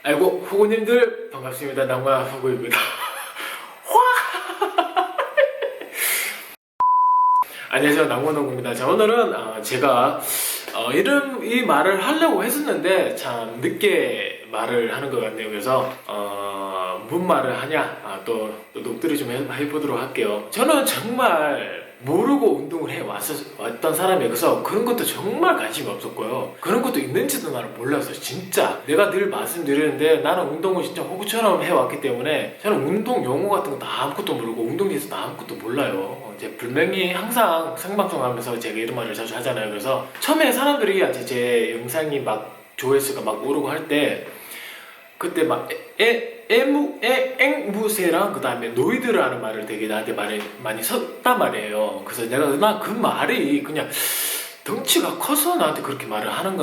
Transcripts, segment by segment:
아이고 후구님들 반갑습니다. 낭만 후구입니다. 안녕하세요, 낭만후구입니다. 자, 오늘은 제가 이 말을 하려고 했었는데 참 늦게 말을 하는 것 같네요. 그래서 뭔 말을 하냐, 또 녹두를 좀 해보도록 할게요. 저는 정말 모르고 운동을 왔던 사람이에요. 그래서 그런 것도 정말 관심이 없었고요. 그런 것도 있는지도 나는 몰랐어요. 진짜 내가 늘 말씀드리는데 나는 운동을 진짜 호구처럼 해왔기 때문에 저는 운동 용어 같은 거 다 아무것도 모르고 운동에 대해서 다 아무것도 몰라요. 이제 분명히 항상 생방송 하면서 제가 이런 말을 자주 하잖아요. 그래서 처음에 사람들이 제 영상이 막 조회수가 막 오르고 할 때 그때 막 앵무새랑 그 다음에 노이드라는 말을 되게 나한테 많이 썼단 말이에요. 그래서 내가 그 말이 그냥 덩치가 커서 나한테 그렇게 말을 하는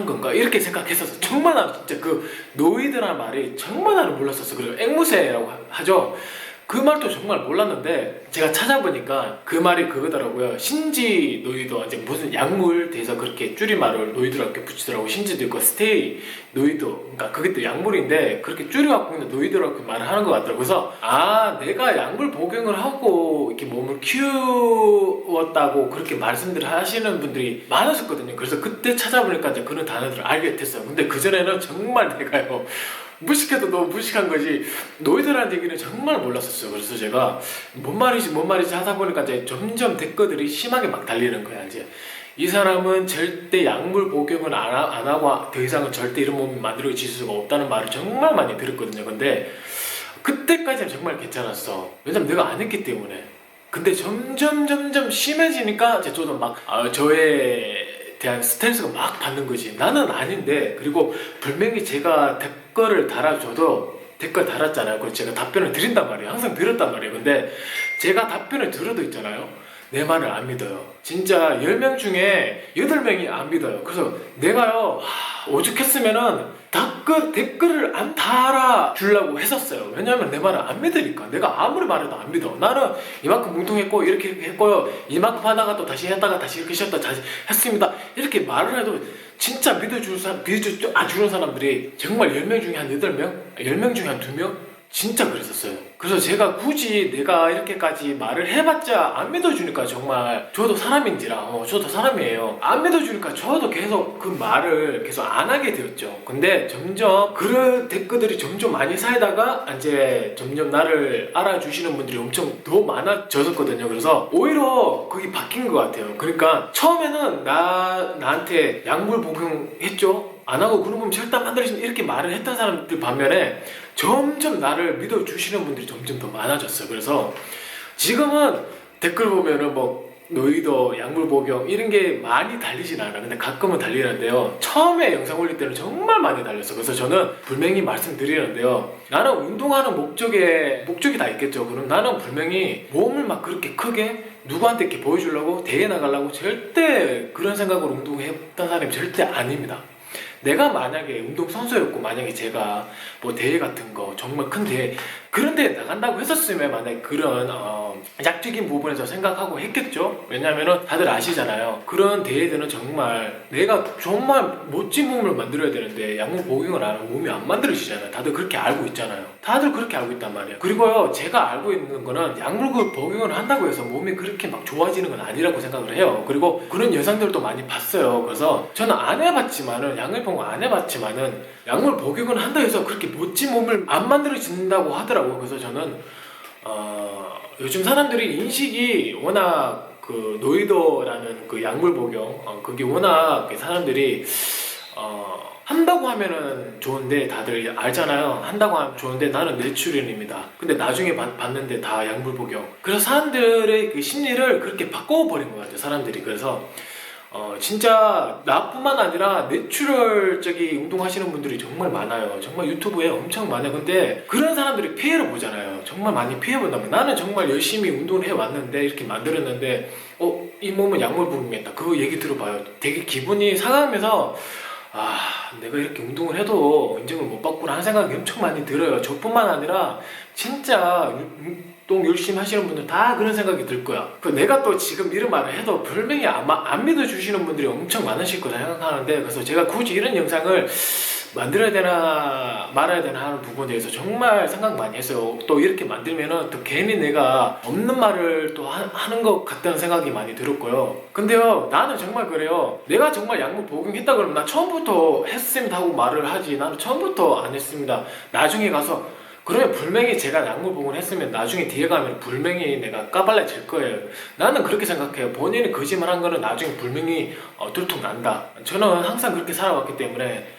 건가 이렇게 생각했었어. 정말 나는 진짜 그 노이드라는 말이 정말 나는 몰랐었어. 그리고 앵무새라고 하죠. 그 말도 정말 몰랐는데 제가 찾아보니까 그 말이 그거더라고요. 신지 노이드, 이제 무슨 약물 돼서 그렇게 줄임말을 노이드라고 이렇게 붙이더라고. 신지도 있고 스테이 노이드, 그러니까 그게 또 약물인데 그렇게 줄여갖고 그냥 노이드라고 말을 하는 것 같더라고요. 그래서 내가 약물 복용을 하고 이렇게 몸을 키웠다고 그렇게 말씀들을 하시는 분들이 많으셨거든요. 그래서 그때 찾아보니까 이제 그런 단어들을 알게 됐어요. 근데 그전에는 정말 내가요, 무식해도 너무 무식한 거지 노이드라는 얘기는 정말 몰랐었어요. 그래서 제가 뭔 말이지 하다 보니까 이제 점점 댓글들이 심하게 막 달리는 거야. 이제 이 사람은 절대 약물 복용을 안 하고 더 이상은 절대 이런 몸을 만들어질 수가 없다는 말을 정말 많이 들었거든요. 근데 그때까지는 정말 괜찮았어. 왜냐면 내가 안 했기 때문에. 근데 점점 심해지니까 이제 저도 막 저에 대한 스트레스가 막 받는 거지. 나는 아닌데. 그리고 분명히 제가 댓글 달았잖아요. 그래서 제가 답변을 드린단 말이에요. 항상 들었단 말이에요. 근데 제가 답변을 들어도 있잖아요, 내 말을 안 믿어요. 진짜 10명 중에 8명이 안 믿어요. 그래서 내가요, 오죽했으면은 댓글을 안 달아주려고 했었어요. 왜냐면 내 말을 안 믿으니까. 내가 아무리 말해도 안 믿어. 나는 이만큼 뭉통했고 이렇게 했고요, 이만큼 하다가 또 다시 했다가 다시 이렇게 쉬었다 다시 했습니다, 이렇게 말을 해도 진짜 믿어주는 사람들이 정말 10명 중에 한 8명? 10명 중에 한 2명? 진짜 그랬었어요. 그래서 제가 굳이 내가 이렇게까지 말을 해봤자 안 믿어주니까, 정말 저도 사람인지라 저도 사람이에요. 안 믿어주니까 저도 계속 그 말을 계속 안 하게 되었죠. 근데 점점 그런 댓글들이 점점 많이 쌓이다가 이제 점점 나를 알아주시는 분들이 엄청 더 많아졌었거든요. 그래서 오히려 그게 바뀐 것 같아요. 그러니까 처음에는 나한테 약물 복용했죠, 안 하고 그런 몸 절대 만들어지면 이렇게 말을 했던 사람들 반면에 점점 나를 믿어주시는 분들이 점점 더 많아졌어요. 그래서 지금은 댓글 보면은 뭐 노이도, 약물 복용 이런 게 많이 달리진 않아. 근데 가끔은 달리는데요, 처음에 영상 올릴 때는 정말 많이 달렸어. 그래서 저는 분명히 말씀드리는데요, 나는 운동하는 목적이 다 있겠죠. 그럼 나는 분명히 몸을 막 그렇게 크게 누구한테 이렇게 보여주려고 대회 나가려고 절대 그런 생각으로 운동했던 사람이 절대 아닙니다. 내가 만약에 운동선수였고 만약에 제가 뭐 대회 같은 거, 정말 큰 대회, 그런 데에 나간다고 했었으면 만약에 그런 약적인 부분에서 생각하고 했겠죠. 왜냐면은 다들 아시잖아요, 그런 대회들은 정말 내가 정말 멋진 몸을 만들어야 되는데 약물 복용을 안 하면 몸이 안 만들어지잖아요. 다들 그렇게 알고 있잖아요. 다들 그렇게 알고 있단 말이에요. 그리고요, 제가 알고 있는 거는 약물 복용을 한다고 해서 몸이 그렇게 막 좋아지는 건 아니라고 생각을 해요. 그리고 그런 영상들도 많이 봤어요. 그래서 저는 안 해봤지만은, 약물 복용 안 해봤지만은 약물 복용을 한다 해서 그렇게 멋진 몸을 안 만들어진다고 하더라고요. 그래서 저는 요즘 사람들이 인식이 워낙 그 노이도라는 그 약물 복용, 그게 워낙 사람들이 한다고 하면은 좋은데, 다들 알잖아요. 한다고 하면 좋은데 나는 내추럴입니다. 근데 나중에 봤는데 다 약물 복용. 그래서 사람들의 그 심리를 그렇게 바꿔버린 것 같아요, 사람들이. 그래서 진짜 나뿐만 아니라 내추럴적인 운동하시는 분들이 정말 많아요. 정말 유튜브에 엄청 많아요. 근데 그런 사람들이 피해를 보잖아요. 정말 많이 피해본다면, 나는 정말 열심히 운동을 해왔는데 이렇게 만들었는데 이 몸은 약물 복용했다 그거 얘기 들어봐요. 되게 기분이 상하면서 아 내가 이렇게 운동을 해도 인정을 못 받구나 하는 생각이 엄청 많이 들어요. 저뿐만 아니라 진짜 운동 열심히 하시는 분들 다 그런 생각이 들 거야. 그 내가 또 지금 이런 말을 해도 분명히 아마 안 믿어주시는 분들이 엄청 많으실 거라 생각하는데, 그래서 제가 굳이 이런 영상을 만들어야 되나 말아야 되나 하는 부분에 대해서 정말 생각 많이 했어요. 또 이렇게 만들면은 또 괜히 내가 없는 말을 또 하는 것 같다는 생각이 많이 들었고요. 근데요 나는 정말 그래요. 내가 정말 약물 복용했다 그러면 나 처음부터 했습니다 하고 말을 하지, 나는 처음부터 안 했습니다. 나중에 가서 그러면 분명히 제가 약물 복용을 했으면 나중에 뒤에 가면 분명히 내가 까발려질 거예요. 나는 그렇게 생각해요. 본인이 거짓말한 거는 나중에 분명히 들통난다. 저는 항상 그렇게 살아왔기 때문에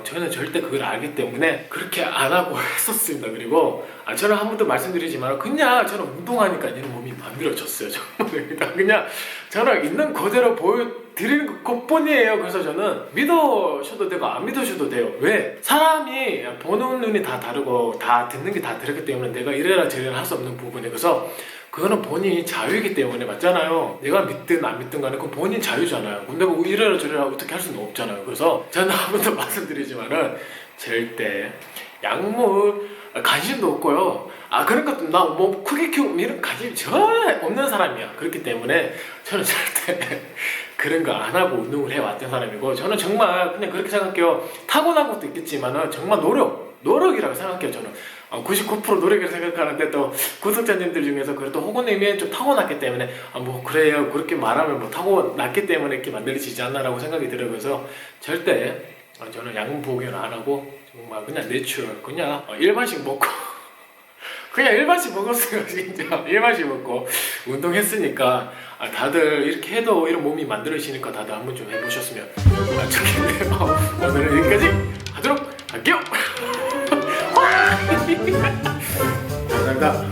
저는 절대 그걸 알기 때문에 그렇게 안 하고 했었습니다. 그리고 저는 한 번 더 말씀드리지만 그냥 저는 운동하니까 이런 몸이 만들어졌어요. 정말 그냥 저는 있는 그대로 보여드리는 것뿐이에요. 그래서 저는 믿으셔도 되고 안 믿으셔도 돼요. 왜? 사람이 보는 눈이 다 다르고 다 듣는 게 다 다르기 때문에 내가 이래라 저래라 할 수 없는 부분에, 그래서 그거는 본인이 자유이기 때문에 맞잖아요. 내가 믿든 안 믿든 간에 그건 본인 자유잖아요. 근데 뭐 이래라 저래라 어떻게 할 수는 없잖아요. 그래서 저는 한 번 더 말씀드리지만은 절대 약물 관심도 없고요. 그러니까 나 뭐 크게 키우고 이런 관심이 전혀 없는 사람이야. 그렇기 때문에 저는 절대 그런 거 안 하고 운동을 해왔던 사람이고, 저는 정말 그냥 그렇게 생각해요. 타고난 것도 있겠지만은 정말 노력이라고 생각해요. 저는 99% 노력이라고 생각하는데, 또 구독자님들 중에서 그래도 호구님이 좀 타고났기 때문에 뭐 그래요 그렇게 말하면 뭐 타고났기 때문에 이렇게 만들어지지 않나라고 생각이 들어요. 그래서 절대 저는 약물 복용을 안 하고 정말 그냥 내추럴 그냥 일반식 먹고 그냥 일반식 먹었어요. 진짜 일반식 먹고 운동했으니까 다들 이렇게 해도 이런 몸이 만들어지니까 다들 한번 좀 해보셨으면 좋겠네요. 오늘은 여기까지 하도록 할게요. 감사합니다.